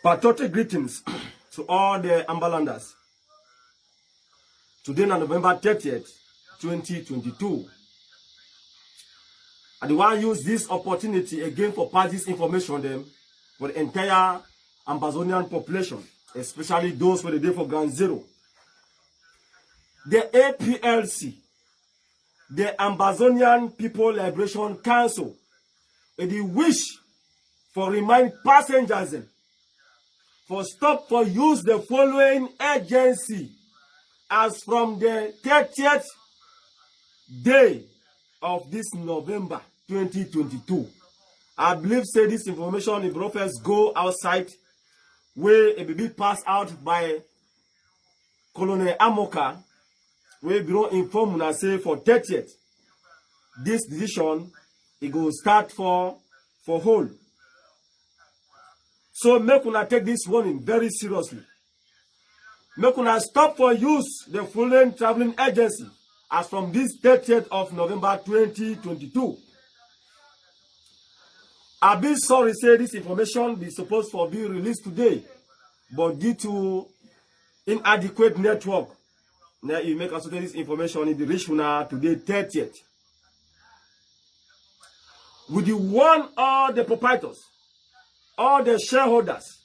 Patriotic greetings to all the Ambalanders. Today, on November 30th, 2022. I want to use this opportunity again for pass this information them for the entire Ambazonian population, especially those for the day for ground zero. The APLC, the Ambazonian People Liberation Council, they wish for remind passengers for stop for use the following agency as from the 30th day of this November 2022. I believe say this information if prophets go outside where it will be passed out by Colonel Amoka, where we don't inform and say for 30th this decision it will start for whole. So make una take this warning very seriously. Make una stop for use the following traveling agency as from this 30th of November 2022. I be sorry say this information be supposed to be released today, but due to inadequate network, now you make us this information in the reach una today 30th. With the one all the proprietors, all the shareholders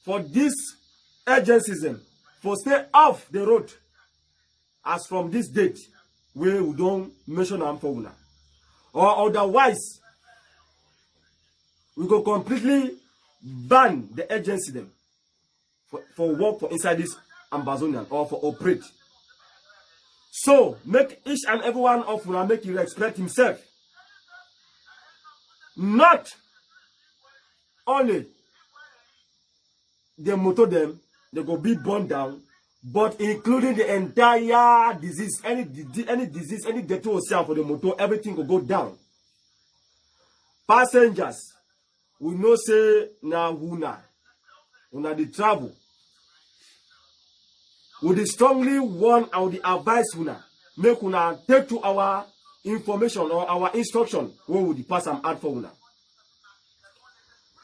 for this agencies for stay off the road as from this date where we don't mention them for una, or otherwise we go completely ban the agency them for work for inside this Ambazonian or for operate. So make each and every one of una make you respect himself. Not only the motor them, they go be burned down, but including the entire disease, any disease, any death for the motor, everything will go down. Passengers, we know say na una the travel. We strongly warn and we advise una make una take to our information or our instruction where we pass them out for una.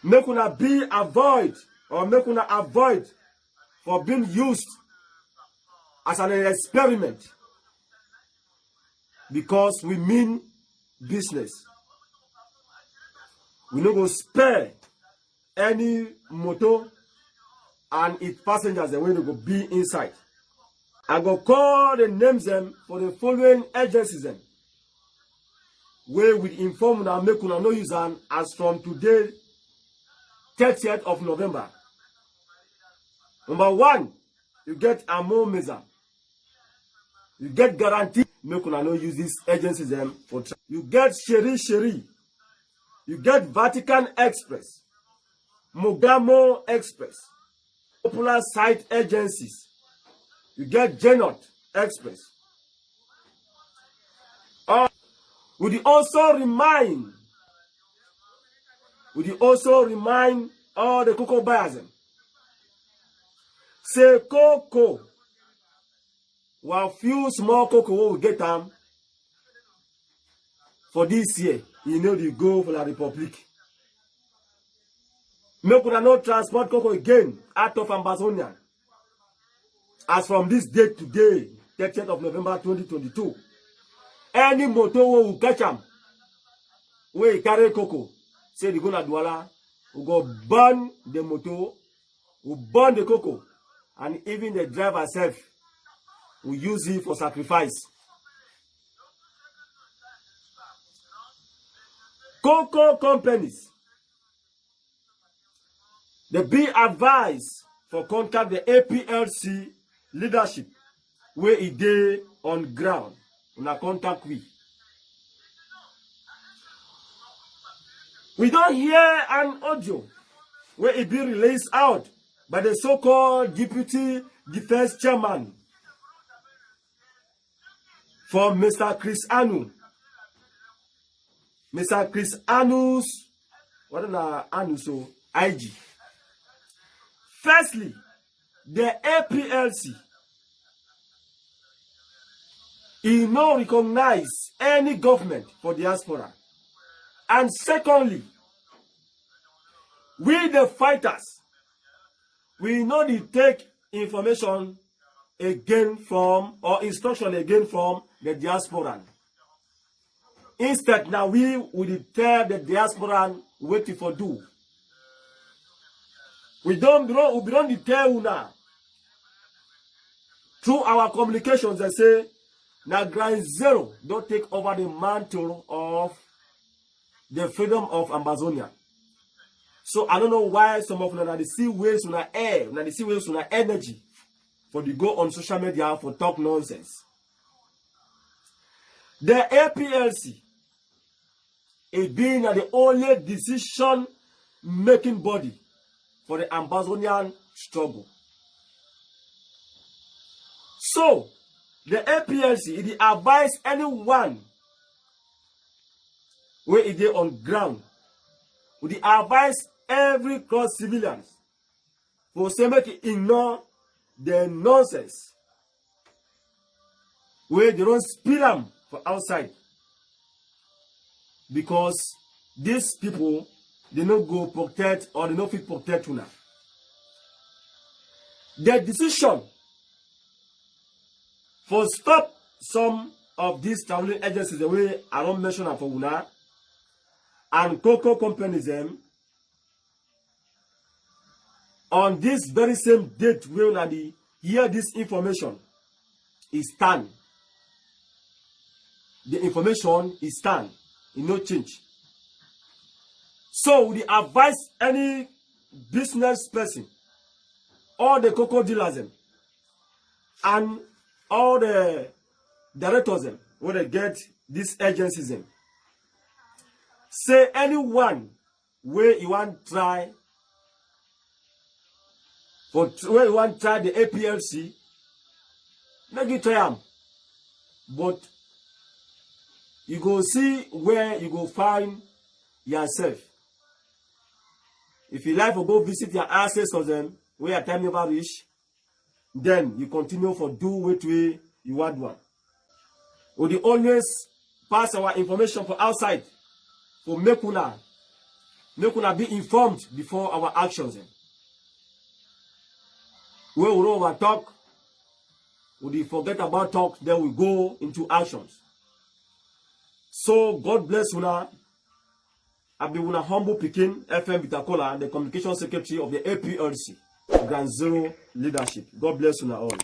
Make una be avoid or make una avoid for being used as an experiment, because we mean business. We no go spare any motor and its passengers the way they go be inside. I go call the names them for the following agencies them, where we inform and make una no use them as from today 30th of November. Number 1, you get Amo Meza. You get guarantee make una no use these agencies them for you get Sheri. You get Vatican Express, Mogamo Express, popular site agencies. You get Genot Express. Would you also remind all the cocoa buyers say cocoa, while few small cocoa will get them for this year. You know the go for the Republic. Make una no transport cocoa again out of Ambazonia as from this date today, 30th of November 2022. Any motor will catch them where you carry cocoa, say the go na Douala, we go burn the motor, we burn the cocoa, and even the driver self will use it for sacrifice. Cocoa companies, they be advised for contact the APLC leadership where it dey on ground. Una contact we don't hear an audio where it be released out by the so-called Deputy Defense Chairman for Mr. Chris Anu. Mr. Chris Anu's, what is Anu so IG? Firstly, the APLC, he no recognize any government for diaspora. And secondly, We the fighters, we know the take information again from, or instruction again from the diaspora. Instead, now we will tell the diaspora what to do. We don't tell you now. Through our communications, they say, now Ground Zero don't take over the mantle of the freedom of Ambazonia. So I don't know why some of them they see waves on the air, they see waves on the energy for the go on social media for talk nonsense. The APLC is being the only decision-making body for the Ambazonian struggle. So, the APLC, it advise anyone where it is on ground, would advise every cross civilians for say make ignore the nonsense where they don't spill them for outside. Because these people, they don't go protect or they don't fit protect una. The decision for stop some of these traveling agencies, the way I don't mention for una, and cocoa companies them, on this very same date when they hear this information is stand. The information is stand. It no change. So we advise any business person, all the cocoa dealers them, and all the directors them, where they get these agencies them, say anyone where you want try for where you want try the APLC, make you try them, but you go see where you go find yourself. If you like to go visit your ancestors them, where your time never reach, then you continue for do what way you want one. We always pass our information for outside, for make una be informed before our actions. Where we don't talk, we forget about talk, then we go into actions. So God bless una. I be una humble Pekin FM Bitakola, the communication secretary of the APLC, Ground Zero leadership. God bless una all.